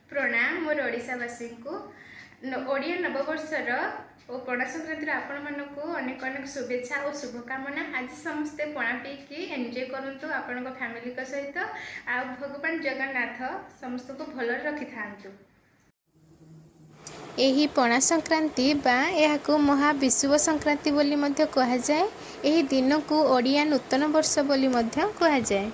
प्रणाम मोर ओडिशावासी को ओडिया नववर्षर और पणा संक्रांति आपण मानक अनेक अनेक शुभेच्छा और शुभकामना। आज समस्ते पणा पीकी एंजॉय करंतु आपण फैमिली सहित आ भगवान जगन्नाथ समस्त को भल रखि थांतु। एही पणा संक्रांति बा यहाकू महाविषुव संक्रांति बोली मध्य कहा जाए। एही दिन को ओडिया नूतन वर्ष बोली मध्य कहा जाए।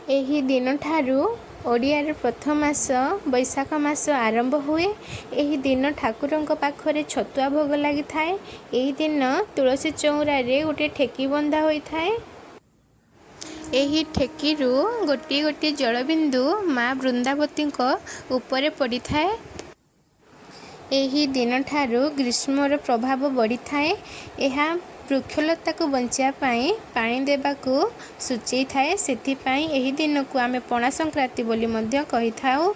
एही दिन ठारू ओडियार प्रथम मास बैशाख मास आरंभ हुए। एही दिन ठाकुरंक पाखरे छतुआ भोग लगी थाए। एही दिन तुलसी चौरा रे गोटे ठेकी बंधा होई थाए। एही ठेकीरू गोटी गोटी जलबिंदु माँ वृंदावती उपरे पड़ी थाए। एही दिन ठारू ग्रीष्मर प्रभाव बढ़ी थाए। एहा वृक्षलता को बंचा पाई पानी देबाकू सूचई थाए। सेथिपाई एही दिन को आमे पणा संक्रांति बोली मध्य कहि थाउ।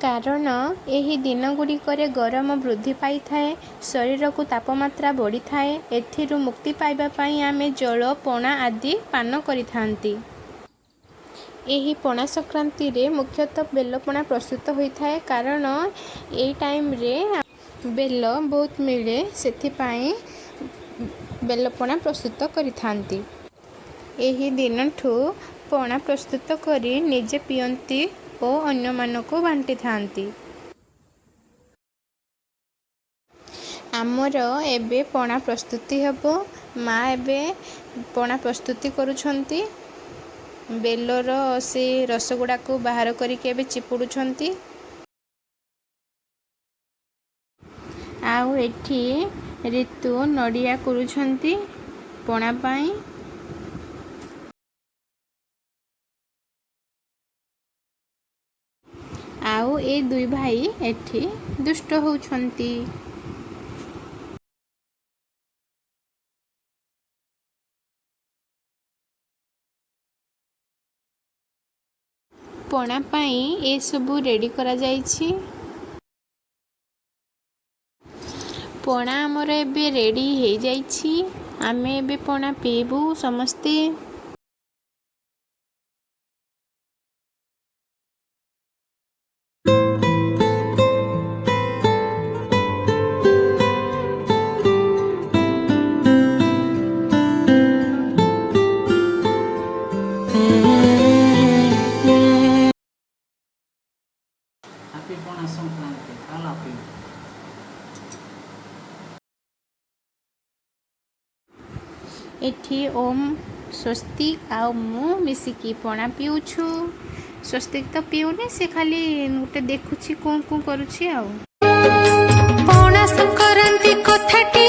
कारण एही दिन गुड़िकरे गरम वृद्धि पाई थाए, शरीर को तापमात्रा बढ़ी थाए। एथिरु मुक्ति पाइबा पाई आमे जल पणा आदि पान करि थांती। एही पणा संक्रांति रे मुख्यतः बेलपणा प्रस्तुत होई थाए। कारण एई टाइम रे बेल बहुत मिले, सेथिपाई बेलपणा प्रस्तुत करि थांती। एही दिन ठू पणा प्रस्तुत करी निजे पियंती और अन्य मानको बांटी थांती। आमर एबे पणा प्रस्तुति हबो। माँ एबे पणा प्रस्तुति करुछंती। बेलर से रसगुड़ा को बाहर करके एबे चिपुड़ुछंती। आउ एठी ऋतु नड़िया करुछंती पणा पाई। आउ ए दुई भाई एठी दुष्ट होउछंती। पणा पाई ए सबु रेडी करा जाइछि। पणा आमर एबे रेडी हो जाइछि। आमे एबे पणा पीबू समस्ते। Happy Pona Sankranti. I love you. एठी ओम स्वस्तिक आउ मु मिसिकी पणा पिउछु। स्वस्तिक तो पिउनी, से खाली गोटे देखुछि कोन कोन करुछि आउ। पणा संक्रांति कथाटी